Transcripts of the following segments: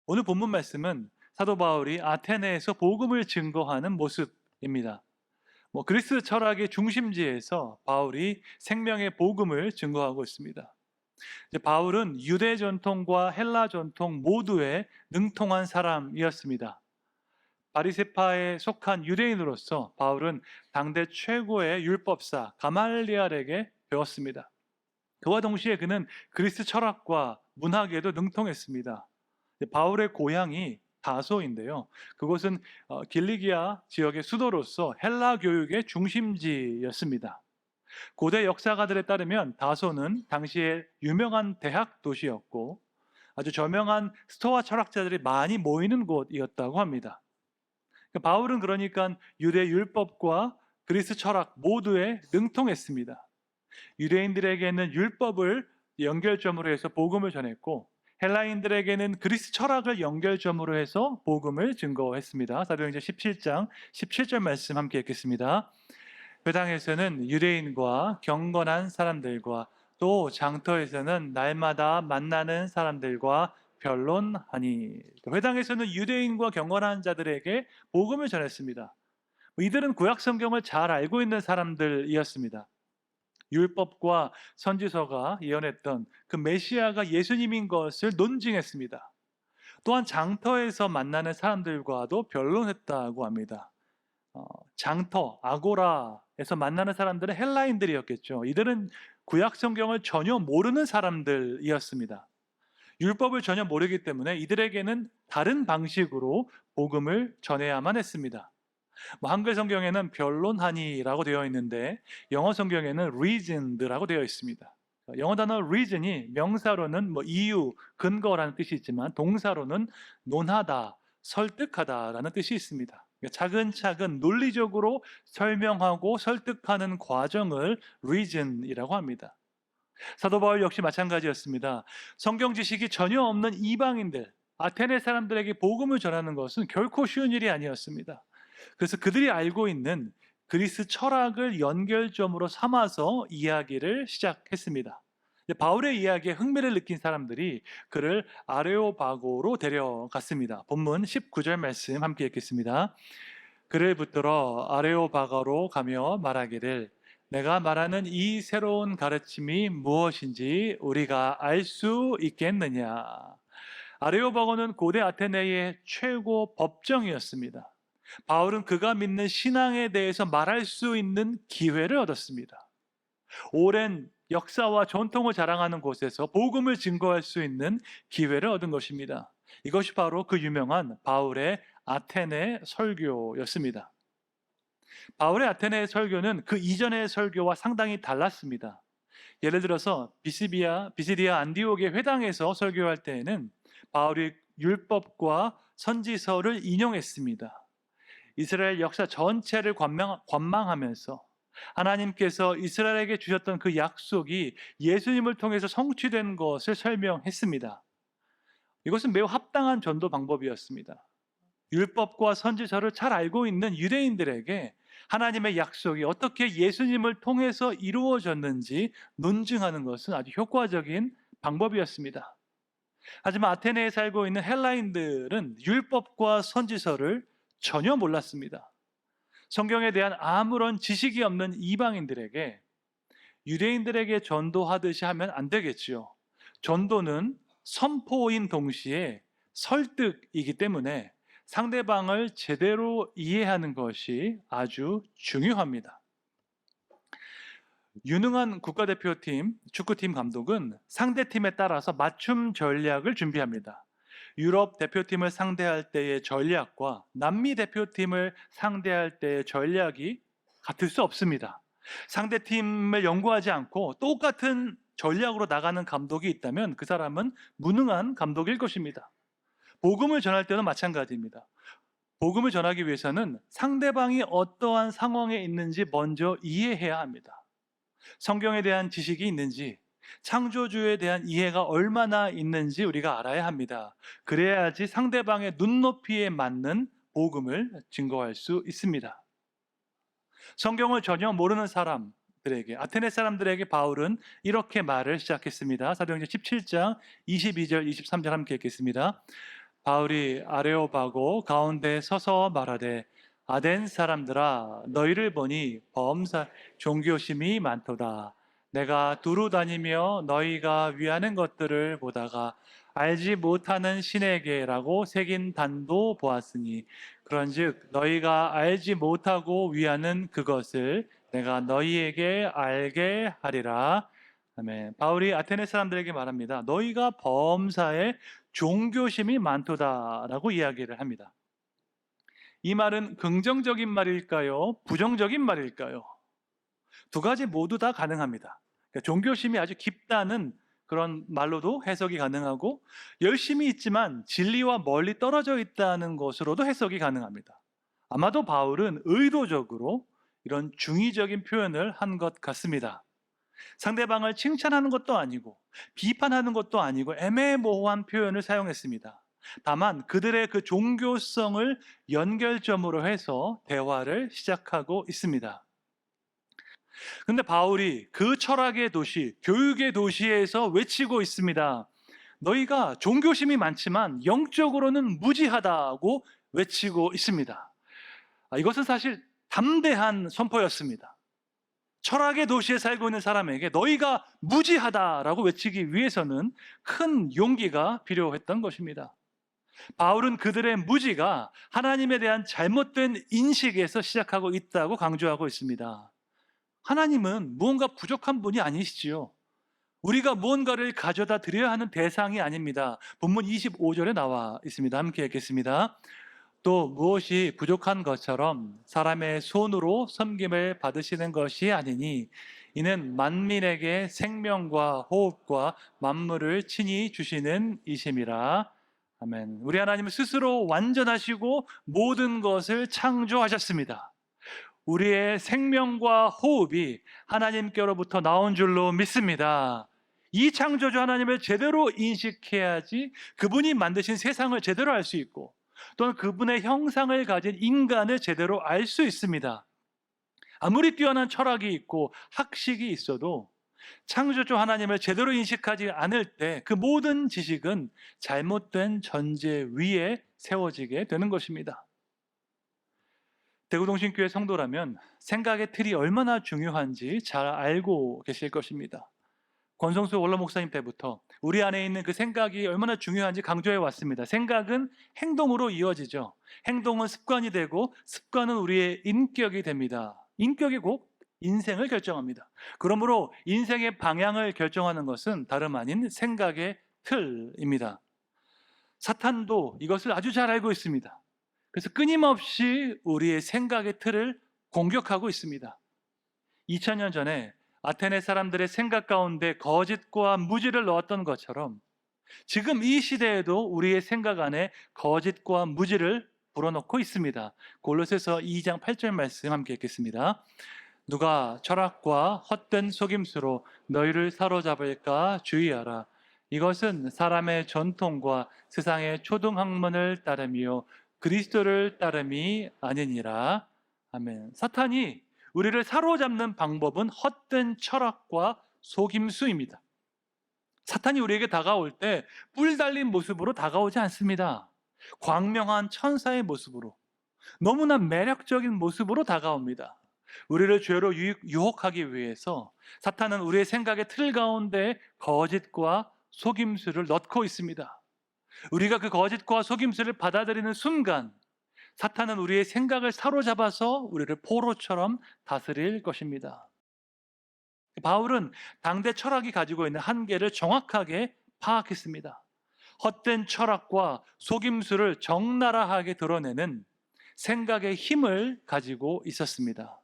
오늘 본문 말씀은 사도 바울이 아테네에서 복음을 증거하는 모습입니다. 그리스 철학의 중심지에서 바울이 생명의 복음을 증거하고 있습니다. 이제 바울은 유대 전통과 헬라 전통 모두에 능통한 사람이었습니다. 바리새파에 속한 유대인으로서 바울은 당대 최고의 율법사 가말리알에게 배웠습니다. 그와 동시에 그는 그리스 철학과 문학에도 능통했습니다. 바울의 고향이 다소인데요. 그곳은 길리기아 지역의 수도로서 헬라 교육의 중심지였습니다. 고대 역사가들에 따르면 다소는 당시에 유명한 대학 도시였고 아주 저명한 스토아 철학자들이 많이 모이는 곳이었다고 합니다. 바울은 그러니까 유대 율법과 그리스 철학 모두에 능통했습니다. 유대인들에게는 율법을 연결점으로 해서 복음을 전했고 헬라인들에게는 그리스 철학을 연결점으로 해서 복음을 증거했습니다. 사도행전 17장 17절 말씀 함께 읽겠습니다. 회당에서는 유대인과 경건한 사람들과 또 장터에서는 날마다 만나는 사람들과 변론하니. 회당에서는 유대인과 경건한 자들에게 복음을 전했습니다. 이들은 구약 성경을 잘 알고 있는 사람들이었습니다. 율법과 선지서가 예언했던 그 메시아가 예수님인 것을 논증했습니다. 또한 장터에서 만나는 사람들과도 변론했다고 합니다. 장터, 아고라에서 만나는 사람들은 헬라인들이었겠죠. 이들은 구약 성경을 전혀 모르는 사람들이었습니다. 율법을 전혀 모르기 때문에 이들에게는 다른 방식으로 복음을 전해야만 했습니다. 한글 성경에는 변론하니라고 되어 있는데 영어 성경에는 reasoned라고 되어 있습니다. 영어 단어 reason이 명사로는 이유, 근거라는 뜻이 있지만 동사로는 논하다, 설득하다라는 뜻이 있습니다. 차근차근 논리적으로 설명하고 설득하는 과정을 reason이라고 합니다. 사도 바울 역시 마찬가지였습니다. 성경 지식이 전혀 없는 이방인들, 아테네 사람들에게 복음을 전하는 것은 결코 쉬운 일이 아니었습니다. 그래서 그들이 알고 있는 그리스 철학을 연결점으로 삼아서 이야기를 시작했습니다. 바울의 이야기에 흥미를 느낀 사람들이 그를 아레오바고로 데려갔습니다. 본문 19절 말씀 함께 읽겠습니다. 그를 붙들어 아레오바고로 가며 말하기를 내가 말하는 이 새로운 가르침이 무엇인지 우리가 알 수 있겠느냐. 아레오바고는 고대 아테네의 최고 법정이었습니다. 바울은 그가 믿는 신앙에 대해서 말할 수 있는 기회를 얻었습니다. 오랜 역사와 전통을 자랑하는 곳에서 복음을 증거할 수 있는 기회를 얻은 것입니다. 이것이 바로 그 유명한 바울의 아테네 설교였습니다. 바울의 아테네 설교는 그 이전의 설교와 상당히 달랐습니다. 예를 들어서 비시디아 안디옥의 회당에서 설교할 때에는 바울이 율법과 선지서를 인용했습니다. 이스라엘 역사 전체를 관망하면서 하나님께서 이스라엘에게 주셨던 그 약속이 예수님을 통해서 성취된 것을 설명했습니다. 이것은 매우 합당한 전도 방법이었습니다. 율법과 선지서를 잘 알고 있는 유대인들에게 하나님의 약속이 어떻게 예수님을 통해서 이루어졌는지 논증하는 것은 아주 효과적인 방법이었습니다. 하지만 아테네에 살고 있는 헬라인들은 율법과 선지서를 전혀 몰랐습니다. 성경에 대한 아무런 지식이 없는 이방인들에게 유대인들에게 전도하듯이 하면 안 되겠지요. 전도는 선포인 동시에 설득이기 때문에 상대방을 제대로 이해하는 것이 아주 중요합니다. 유능한 국가대표팀, 축구팀 감독은 상대팀에 따라서 맞춤 전략을 준비합니다. 유럽 대표팀을 상대할 때의 전략과 남미 대표팀을 상대할 때의 전략이 같을 수 없습니다. 상대팀을 연구하지 않고 똑같은 전략으로 나가는 감독이 있다면 그 사람은 무능한 감독일 것입니다. 복음을 전할 때는 마찬가지입니다. 복음을 전하기 위해서는 상대방이 어떠한 상황에 있는지 먼저 이해해야 합니다. 성경에 대한 지식이 있는지, 창조주에 대한 이해가 얼마나 있는지 우리가 알아야 합니다. 그래야지 상대방의 눈높이에 맞는 복음을 증거할 수 있습니다. 성경을 전혀 모르는 사람들에게, 아테네 사람들에게 바울은 이렇게 말을 시작했습니다. 사도행전 17장 22절 23절 함께 읽겠습니다. 바울이 아레오바고 가운데 서서 말하되 아덴 사람들아 너희를 보니 범사 종교심이 많도다. 내가 두루 다니며 너희가 위하는 것들을 보다가 알지 못하는 신에게라고 새긴 단도 보았으니 그런즉 너희가 알지 못하고 위하는 그것을 내가 너희에게 알게 하리라. 아멘. 바울이 아테네 사람들에게 말합니다. 너희가 범사에 종교심이 많도다라고 이야기를 합니다. 이 말은 긍정적인 말일까요? 부정적인 말일까요? 두 가지 모두 다 가능합니다. 그러니까 종교심이 아주 깊다는 그런 말로도 해석이 가능하고 열심히 있지만 진리와 멀리 떨어져 있다는 것으로도 해석이 가능합니다. 아마도 바울은 의도적으로 이런 중의적인 표현을 한 것 같습니다. 상대방을 칭찬하는 것도 아니고 비판하는 것도 아니고 애매모호한 표현을 사용했습니다. 다만 그들의 그 종교성을 연결점으로 해서 대화를 시작하고 있습니다. 근데 바울이 그 철학의 도시, 교육의 도시에서 외치고 있습니다. 너희가 종교심이 많지만 영적으로는 무지하다고 외치고 있습니다. 이것은 사실 담대한 선포였습니다. 철학의 도시에 살고 있는 사람에게 너희가 무지하다라고 외치기 위해서는 큰 용기가 필요했던 것입니다. 바울은 그들의 무지가 하나님에 대한 잘못된 인식에서 시작하고 있다고 강조하고 있습니다. 하나님은 무언가 부족한 분이 아니시지요. 우리가 무언가를 가져다 드려야 하는 대상이 아닙니다. 본문 25절에 나와 있습니다. 함께 읽겠습니다. 또 무엇이 부족한 것처럼 사람의 손으로 섬김을 받으시는 것이 아니니 이는 만민에게 생명과 호흡과 만물을 친히 주시는 이심이라. 아멘. 우리 하나님은 스스로 완전하시고 모든 것을 창조하셨습니다. 우리의 생명과 호흡이 하나님께로부터 나온 줄로 믿습니다. 이 창조주 하나님을 제대로 인식해야지 그분이 만드신 세상을 제대로 알 수 있고 또는 그분의 형상을 가진 인간을 제대로 알 수 있습니다. 아무리 뛰어난 철학이 있고 학식이 있어도 창조주 하나님을 제대로 인식하지 않을 때 그 모든 지식은 잘못된 전제 위에 세워지게 되는 것입니다. 대구동신교회 성도라면 생각의 틀이 얼마나 중요한지 잘 알고 계실 것입니다. 권성수 원로 목사님 때부터 우리 안에 있는 그 생각이 얼마나 중요한지 강조해 왔습니다. 생각은 행동으로 이어지죠. 행동은 습관이 되고 습관은 우리의 인격이 됩니다. 인격이 곧 인생을 결정합니다. 그러므로 인생의 방향을 결정하는 것은 다름 아닌 생각의 틀입니다. 사탄도 이것을 아주 잘 알고 있습니다. 그래서 끊임없이 우리의 생각의 틀을 공격하고 있습니다. 2000년 전에 아테네 사람들의 생각 가운데 거짓과 무지를 넣었던 것처럼 지금 이 시대에도 우리의 생각 안에 거짓과 무지를 불어넣고 있습니다. 골로새서 2장 8절 말씀 함께 읽겠습니다. 누가 철학과 헛된 속임수로 너희를 사로잡을까 주의하라. 이것은 사람의 전통과 세상의 초등학문을 따름이요 그리스도를 따름이 아니니라. 아멘. 사탄이 우리를 사로잡는 방법은 헛된 철학과 속임수입니다. 사탄이 우리에게 다가올 때 뿔 달린 모습으로 다가오지 않습니다. 광명한 천사의 모습으로, 너무나 매력적인 모습으로 다가옵니다. 우리를 죄로 유혹하기 위해서 사탄은 우리의 생각의 틀 가운데 거짓과 속임수를 넣고 있습니다. 우리가 그 거짓과 속임수를 받아들이는 순간 사탄은 우리의 생각을 사로잡아서 우리를 포로처럼 다스릴 것입니다. 바울은 당대 철학이 가지고 있는 한계를 정확하게 파악했습니다. 헛된 철학과 속임수를 적나라하게 드러내는 생각의 힘을 가지고 있었습니다.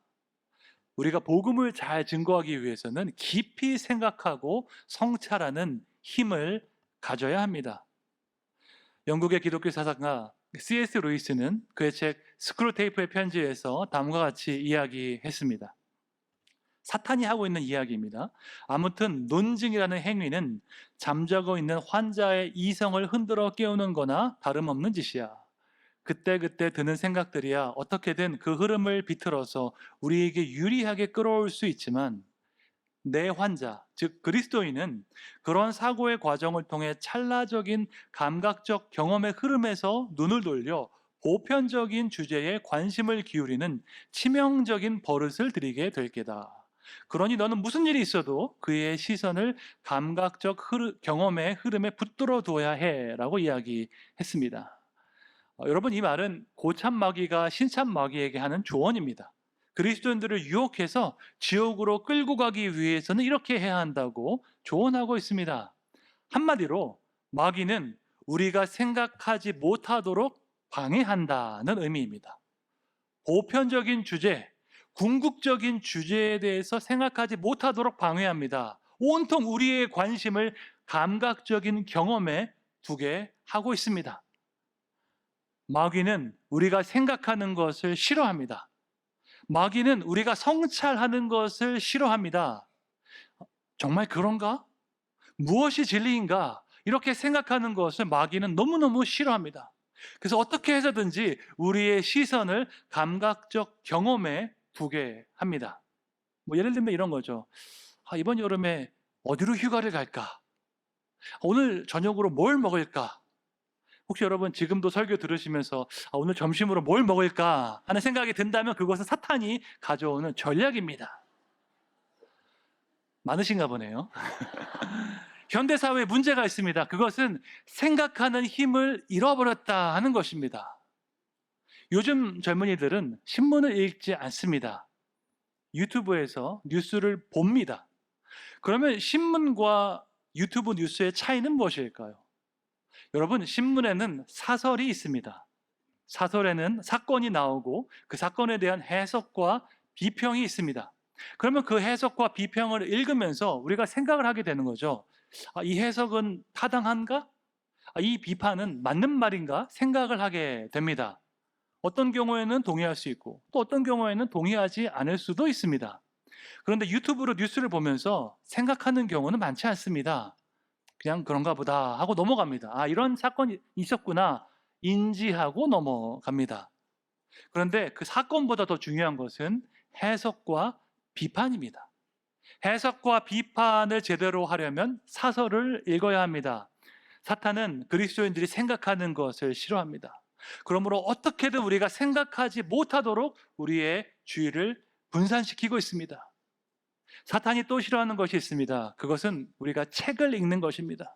우리가 복음을 잘 증거하기 위해서는 깊이 생각하고 성찰하는 힘을 가져야 합니다. 영국의 기독교 사상가 C.S. 루이스는 그의 책 스크루테이프의 편지에서 다음과 같이 이야기했습니다. 사탄이 하고 있는 이야기입니다. 아무튼 논증이라는 행위는 잠자고 있는 환자의 이성을 흔들어 깨우는 거나 다름없는 짓이야. 그때그때 드는 생각들이야 어떻게든 그 흐름을 비틀어서 우리에게 유리하게 끌어올 수 있지만 내환자, 즉 그리스도인은 그런 사고의 과정을 통해 찰나적인 감각적 경험의 흐름에서 눈을 돌려 보편적인 주제에 관심을 기울이는 치명적인 버릇을 들이게 될 게다. 그러니 너는 무슨 일이 있어도 그의 시선을 감각적 경험의 흐름에 붙들어 두어야 해라고 이야기했습니다. 여러분, 이 말은 고참마귀가 신참마귀에게 하는 조언입니다. 그리스도인들을 유혹해서 지옥으로 끌고 가기 위해서는 이렇게 해야 한다고 조언하고 있습니다. 한마디로 마귀는 우리가 생각하지 못하도록 방해한다는 의미입니다. 보편적인 주제, 궁극적인 주제에 대해서 생각하지 못하도록 방해합니다. 온통 우리의 관심을 감각적인 경험에 두게 하고 있습니다. 마귀는 우리가 생각하는 것을 싫어합니다. 마귀는 우리가 성찰하는 것을 싫어합니다. 정말 그런가? 무엇이 진리인가? 이렇게 생각하는 것을 마귀는 너무너무 싫어합니다. 그래서 어떻게 해서든지 우리의 시선을 감각적 경험에 두게 합니다. 예를 들면 이런 거죠. 이번 여름에 어디로 휴가를 갈까? 오늘 저녁으로 뭘 먹을까? 혹시 여러분 지금도 설교 들으시면서 오늘 점심으로 뭘 먹을까 하는 생각이 든다면 그것은 사탄이 가져오는 전략입니다. 많으신가 보네요. 현대사회에 문제가 있습니다. 그것은 생각하는 힘을 잃어버렸다 하는 것입니다. 요즘 젊은이들은 신문을 읽지 않습니다. 유튜브에서 뉴스를 봅니다. 그러면 신문과 유튜브 뉴스의 차이는 무엇일까요? 여러분, 신문에는 사설이 있습니다. 사설에는 사건이 나오고 그 사건에 대한 해석과 비평이 있습니다. 그러면 그 해석과 비평을 읽으면서 우리가 생각을 하게 되는 거죠. 이 해석은 타당한가? 이 비판은 맞는 말인가? 생각을 하게 됩니다. 어떤 경우에는 동의할 수 있고 또 어떤 경우에는 동의하지 않을 수도 있습니다. 그런데 유튜브로 뉴스를 보면서 생각하는 경우는 많지 않습니다. 그냥 그런가 보다 하고 넘어갑니다. 이런 사건이 있었구나 인지하고 넘어갑니다. 그런데 그 사건보다 더 중요한 것은 해석과 비판입니다. 해석과 비판을 제대로 하려면 사설을 읽어야 합니다. 사탄은 그리스도인들이 생각하는 것을 싫어합니다. 그러므로 어떻게든 우리가 생각하지 못하도록 우리의 주의를 분산시키고 있습니다. 사탄이 또 싫어하는 것이 있습니다. 그것은 우리가 책을 읽는 것입니다.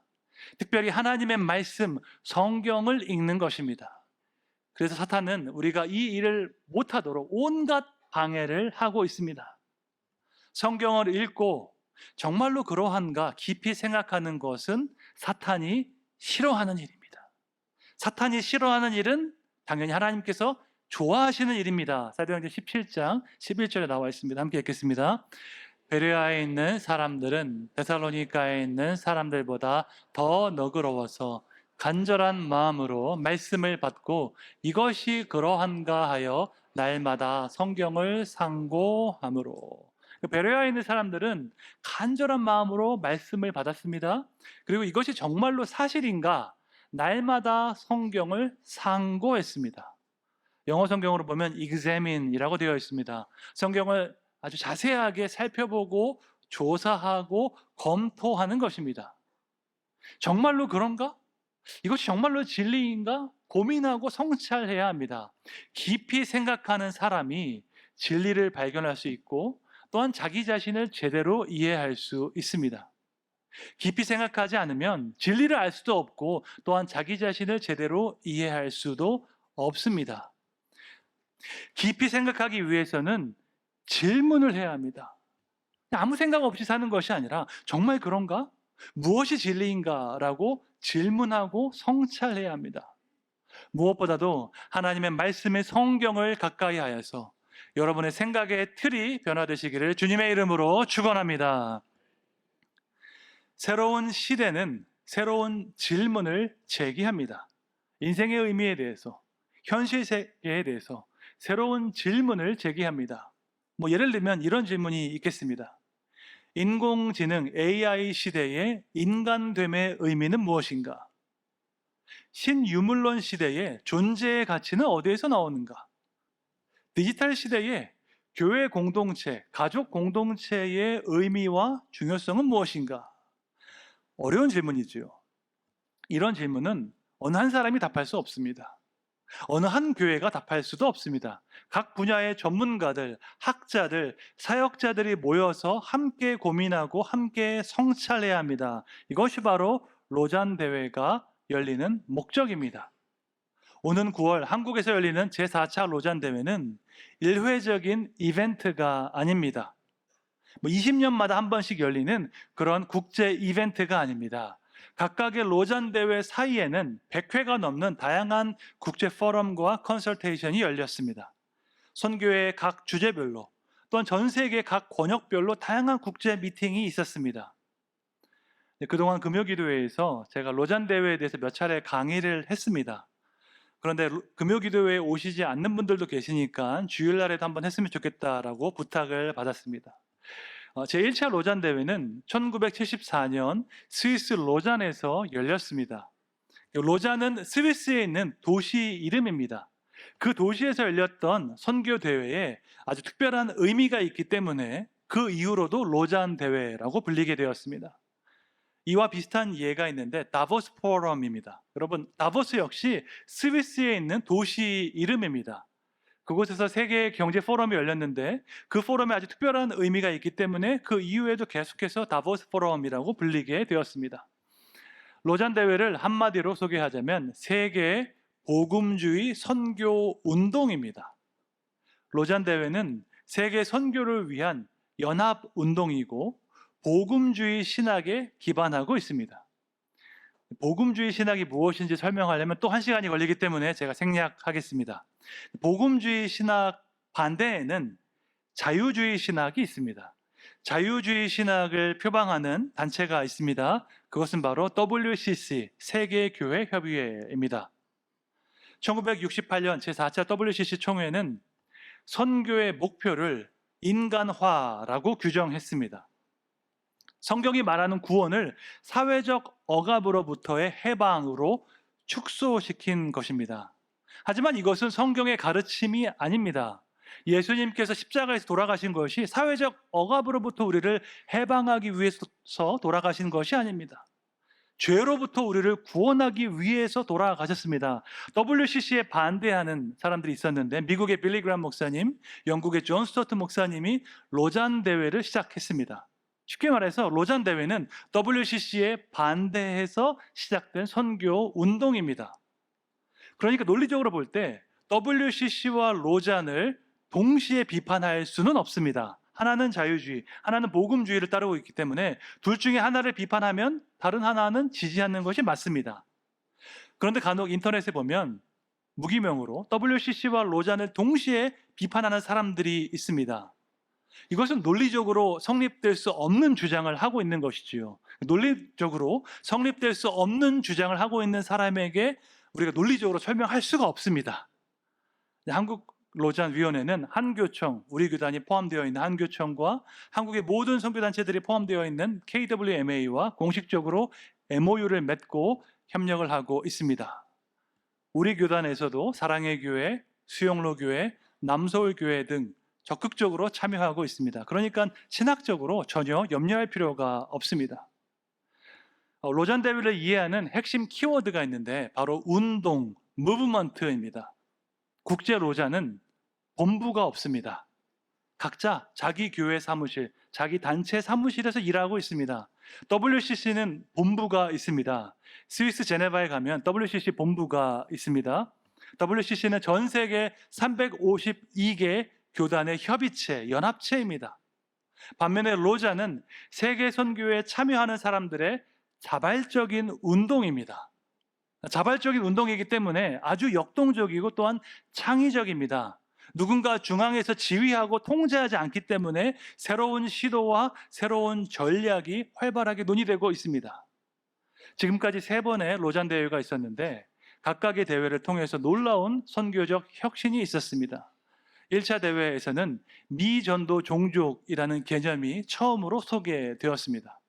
특별히 하나님의 말씀, 성경을 읽는 것입니다. 그래서 사탄은 우리가 이 일을 못하도록 온갖 방해를 하고 있습니다. 성경을 읽고 정말로 그러한가 깊이 생각하는 것은 사탄이 싫어하는 일입니다. 사탄이 싫어하는 일은 당연히 하나님께서 좋아하시는 일입니다. 사도행전 17장 11절에 나와 있습니다. 함께 읽겠습니다. 베레아에 있는 사람들은 데살로니가에 있는 사람들보다 더 너그러워서 간절한 마음으로 말씀을 받고 이것이 그러한가 하여 날마다 성경을 상고함으로. 베레아에 있는 사람들은 간절한 마음으로 말씀을 받았습니다. 그리고 이것이 정말로 사실인가 날마다 성경을 상고했습니다. 영어 성경으로 보면 examine이라고 되어 있습니다. 성경을 아주 자세하게 살펴보고 조사하고 검토하는 것입니다. 정말로 그런가? 이것이 정말로 진리인가? 고민하고 성찰해야 합니다. 깊이 생각하는 사람이 진리를 발견할 수 있고 또한 자기 자신을 제대로 이해할 수 있습니다. 깊이 생각하지 않으면 진리를 알 수도 없고 또한 자기 자신을 제대로 이해할 수도 없습니다. 깊이 생각하기 위해서는 질문을 해야 합니다. 아무 생각 없이 사는 것이 아니라 정말 그런가? 무엇이 진리인가? 라고 질문하고 성찰해야 합니다. 무엇보다도 하나님의 말씀의 성경을 가까이 하여서 여러분의 생각의 틀이 변화되시기를 주님의 이름으로 축원합니다. 새로운 시대는 새로운 질문을 제기합니다. 인생의 의미에 대해서, 현실 세계에 대해서 새로운 질문을 제기합니다. 예를 들면 이런 질문이 있겠습니다. 인공지능 AI 시대의 인간됨의 의미는 무엇인가? 신유물론 시대의 존재의 가치는 어디에서 나오는가? 디지털 시대에 교회 공동체, 가족 공동체의 의미와 중요성은 무엇인가? 어려운 질문이지요. 이런 질문은 어느 한 사람이 답할 수 없습니다. 어느 한 교회가 답할 수도 없습니다. 각 분야의 전문가들, 학자들, 사역자들이 모여서 함께 고민하고 함께 성찰해야 합니다. 이것이 바로 로잔 대회가 열리는 목적입니다. 오는 9월 한국에서 열리는 제4차 로잔 대회는 일회적인 이벤트가 아닙니다. 20년마다 한 번씩 열리는 그런 국제 이벤트가 아닙니다. 각각의 로잔 대회 사이에는 100회가 넘는 다양한 국제 포럼과 컨설테이션이 열렸습니다. 선교회의 각 주제별로 또한 전 세계 각 권역별로 다양한 국제 미팅이 있었습니다. 그동안 금요기도회에서 제가 로잔 대회에 대해서 몇 차례 강의를 했습니다. 그런데 금요기도회에 오시지 않는 분들도 계시니까 주일날에도 한번 했으면 좋겠다라고 부탁을 받았습니다. 제1차 로잔 대회는 1974년 스위스 로잔에서 열렸습니다. 로잔은 스위스에 있는 도시 이름입니다. 그 도시에서 열렸던 선교 대회에 아주 특별한 의미가 있기 때문에 그 이후로도 로잔 대회라고 불리게 되었습니다. 이와 비슷한 예가 있는데 다보스 포럼입니다. 여러분, 다보스 역시 스위스에 있는 도시 이름입니다. 그곳에서 세계 경제 포럼이 열렸는데 그 포럼에 아주 특별한 의미가 있기 때문에 그 이후에도 계속해서 다보스 포럼이라고 불리게 되었습니다. 로잔 대회를 한마디로 소개하자면 세계 복음주의 선교 운동입니다. 로잔 대회는 세계 선교를 위한 연합 운동이고 복음주의 신학에 기반하고 있습니다. 복음주의 신학이 무엇인지 설명하려면 또 1시간이 걸리기 때문에 제가 생략하겠습니다. 복음주의 신학 반대에는 자유주의 신학이 있습니다. 자유주의 신학을 표방하는 단체가 있습니다. 그것은 바로 WCC, 세계교회협의회입니다. 1968년 제4차 WCC 총회는 선교의 목표를 인간화라고 규정했습니다. 성경이 말하는 구원을 사회적 억압으로부터의 해방으로 축소시킨 것입니다. 하지만 이것은 성경의 가르침이 아닙니다. 예수님께서 십자가에서 돌아가신 것이 사회적 억압으로부터 우리를 해방하기 위해서 돌아가신 것이 아닙니다. 죄로부터 우리를 구원하기 위해서 돌아가셨습니다. WCC에 반대하는 사람들이 있었는데 미국의 빌리 그람 목사님, 영국의 존 스토트 목사님이 로잔 대회를 시작했습니다. 쉽게 말해서 로잔 대회는 WCC에 반대해서 시작된 선교 운동입니다. 그러니까 논리적으로 볼 때 WCC와 로잔을 동시에 비판할 수는 없습니다. 하나는 자유주의, 하나는 복음주의를 따르고 있기 때문에 둘 중에 하나를 비판하면 다른 하나는 지지하는 것이 맞습니다. 그런데 간혹 인터넷에 보면 무기명으로 WCC와 로잔을 동시에 비판하는 사람들이 있습니다. 이것은 논리적으로 성립될 수 없는 주장을 하고 있는 것이지요. 논리적으로 성립될 수 없는 주장을 하고 있는 사람에게 우리가 논리적으로 설명할 수가 없습니다. 한국 로잔 위원회는 한교총, 우리 교단이 포함되어 있는 한교총과 한국의 모든 선교단체들이 포함되어 있는 KWMA와 공식적으로 MOU를 맺고 협력을 하고 있습니다. 우리 교단에서도 사랑의 교회, 수영로 교회, 남서울 교회 등 적극적으로 참여하고 있습니다. 그러니까 신학적으로 전혀 염려할 필요가 없습니다. 로잔 대회를 이해하는 핵심 키워드가 있는데 바로 운동, 무브먼트입니다. 국제 로잔은 본부가 없습니다. 각자 자기 교회 사무실, 자기 단체 사무실에서 일하고 있습니다. WCC는 본부가 있습니다. 스위스 제네바에 가면 WCC 본부가 있습니다. WCC는 전 세계 352개 교단의 협의체, 연합체입니다. 반면에 로잔은 세계 선교에 참여하는 사람들의 자발적인 운동입니다. 자발적인 운동이기 때문에 아주 역동적이고 또한 창의적입니다. 누군가 중앙에서 지휘하고 통제하지 않기 때문에 새로운 시도와 새로운 전략이 활발하게 논의되고 있습니다. 지금까지 3번의 로잔 대회가 있었는데 각각의 대회를 통해서 놀라운 선교적 혁신이 있었습니다. 1차 대회에서는 미전도 종족이라는 개념이 처음으로 소개되었습니다.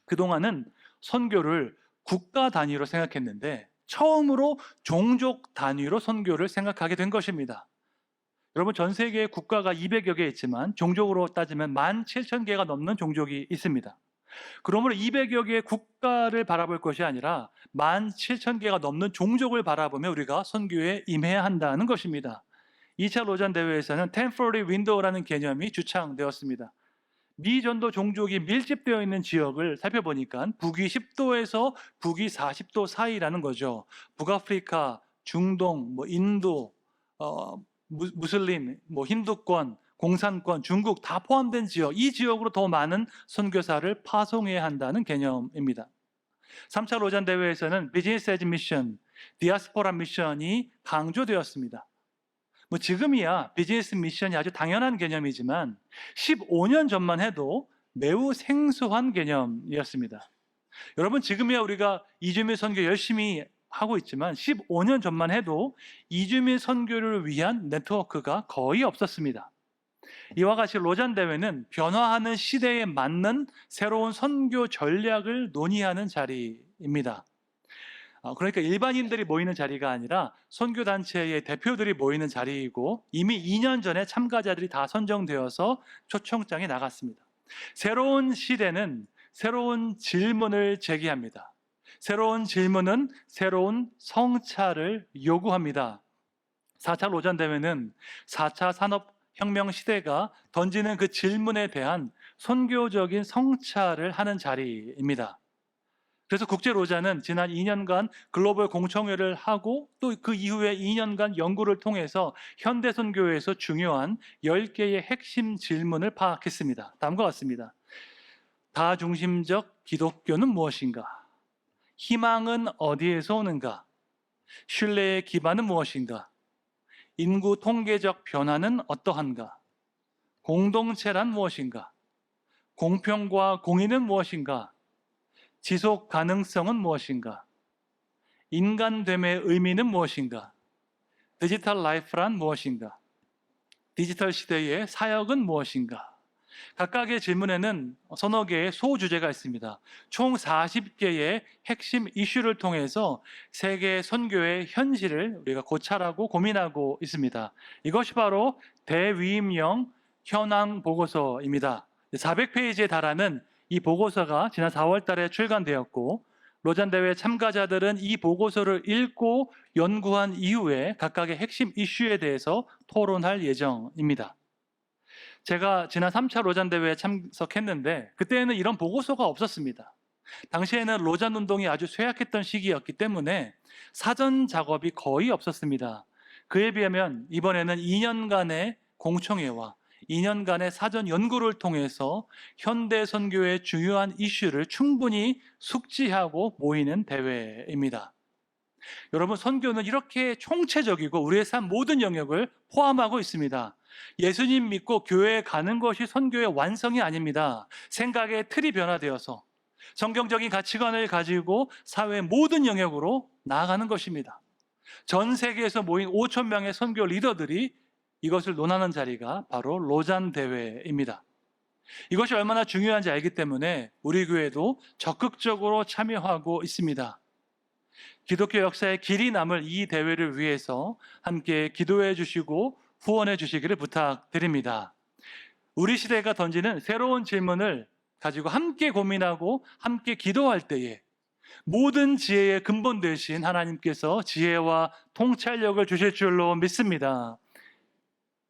그동안은 선교를 국가 단위로 생각했는데 처음으로 종족 단위로 선교를 생각하게 된 것입니다. 여러분 전 세계 국가가 200여 개 있지만 종족으로 따지면 17,000개가 넘는 종족이 있습니다. 그러므로 200여 개의 국가를 바라볼 것이 아니라 17,000개가 넘는 종족을 바라보며 우리가 선교에 임해야 한다는 것입니다. 2차 로잔 대회에서는 템포러리 윈도우라는 개념이 주창되었습니다. 미전도 종족이 밀집되어 있는 지역을 살펴보니까 북위 10도에서 북위 40도 사이라는 거죠. 북아프리카, 중동, 인도, 무슬림, 힌두권, 공산권, 중국 다 포함된 지역, 이 지역으로 더 많은 선교사를 파송해야 한다는 개념입니다. 3차 로잔 대회에서는 비즈니스 에즈 미션, 디아스포라 미션이 강조되었습니다. 지금이야 비즈니스 미션이 아주 당연한 개념이지만 15년 전만 해도 매우 생소한 개념이었습니다. 여러분 지금이야 우리가 이주민 선교 열심히 하고 있지만 15년 전만 해도 이주민 선교를 위한 네트워크가 거의 없었습니다. 이와 같이 로잔 대회는 변화하는 시대에 맞는 새로운 선교 전략을 논의하는 자리입니다. 그러니까 일반인들이 모이는 자리가 아니라 선교단체의 대표들이 모이는 자리이고 이미 2년 전에 참가자들이 다 선정되어서 초청장이 나갔습니다. 새로운 시대는 새로운 질문을 제기합니다. 새로운 질문은 새로운 성찰을 요구합니다. 4차 로잔 대회는 4차 산업혁명 시대가 던지는 그 질문에 대한 선교적인 성찰을 하는 자리입니다. 그래서 국제 로잔은 지난 2년간 글로벌 공청회를 하고 또 그 이후에 2년간 연구를 통해서 현대 선교에서 중요한 10개의 핵심 질문을 파악했습니다. 다음과 같습니다. 다중심적 기독교는 무엇인가? 희망은 어디에서 오는가? 신뢰의 기반은 무엇인가? 인구 통계적 변화는 어떠한가? 공동체란 무엇인가? 공평과 공의는 무엇인가? 지속 가능성은 무엇인가? 인간됨의 의미는 무엇인가? 디지털 라이프란 무엇인가? 디지털 시대의 사역은 무엇인가? 각각의 질문에는 서너 개의 소주제가 있습니다. 총 40개의 핵심 이슈를 통해서 세계 선교의 현실을 우리가 고찰하고 고민하고 있습니다. 이것이 바로 대위임령 현황 보고서입니다. 400페이지에 달하는 이 보고서가 지난 4월 달에 출간되었고 로잔 대회 참가자들은 이 보고서를 읽고 연구한 이후에 각각의 핵심 이슈에 대해서 토론할 예정입니다. 제가 지난 3차 로잔 대회에 참석했는데 그때는 이런 보고서가 없었습니다. 당시에는 로잔 운동이 아주 쇠약했던 시기였기 때문에 사전 작업이 거의 없었습니다. 그에 비하면 이번에는 2년간의 공청회와 2년간의 사전 연구를 통해서 현대 선교의 중요한 이슈를 충분히 숙지하고 모이는 대회입니다. 여러분, 선교는 이렇게 총체적이고 우리의 삶 모든 영역을 포함하고 있습니다. 예수님 믿고 교회에 가는 것이 선교의 완성이 아닙니다. 생각의 틀이 변화되어서 성경적인 가치관을 가지고 사회의 모든 영역으로 나아가는 것입니다. 전 세계에서 모인 5천 명의 선교 리더들이 이것을 논하는 자리가 바로 로잔 대회입니다. 이것이 얼마나 중요한지 알기 때문에 우리 교회도 적극적으로 참여하고 있습니다. 기독교 역사의 길이 남을 이 대회를 위해서 함께 기도해 주시고 후원해 주시기를 부탁드립니다. 우리 시대가 던지는 새로운 질문을 가지고 함께 고민하고 함께 기도할 때에 모든 지혜의 근본 되신 하나님께서 지혜와 통찰력을 주실 줄로 믿습니다.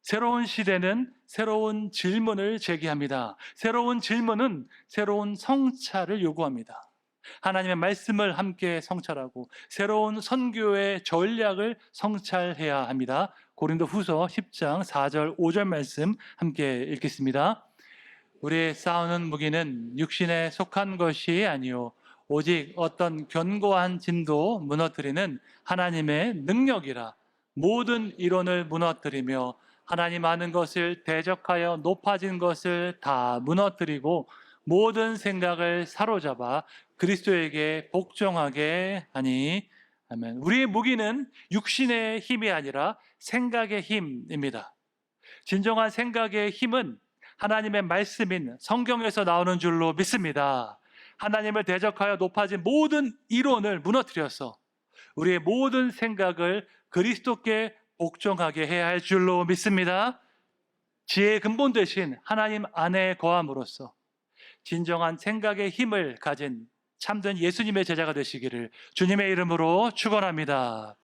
새로운 시대는 새로운 질문을 제기합니다. 새로운 질문은 새로운 성찰을 요구합니다. 하나님의 말씀을 함께 성찰하고 새로운 선교의 전략을 성찰해야 합니다. 고린도 후서 10장 4절 5절 말씀 함께 읽겠습니다. 우리의 싸우는 무기는 육신에 속한 것이 아니요 오직 어떤 견고한 짐도 무너뜨리는 하나님의 능력이라. 모든 이론을 무너뜨리며 하나님 아는 것을 대적하여 높아진 것을 다 무너뜨리고 모든 생각을 사로잡아 그리스도에게 복종하게 하니. 아멘. 우리의 무기는 육신의 힘이 아니라 생각의 힘입니다. 진정한 생각의 힘은 하나님의 말씀인 성경에서 나오는 줄로 믿습니다. 하나님을 대적하여 높아진 모든 이론을 무너뜨려서 우리의 모든 생각을 그리스도께 복종하게 해야 할 줄로 믿습니다. 지혜의 근본 되신 하나님 안에 거함으로써 진정한 생각의 힘을 가진 참된 예수님의 제자가 되시기를 주님의 이름으로 축원합니다.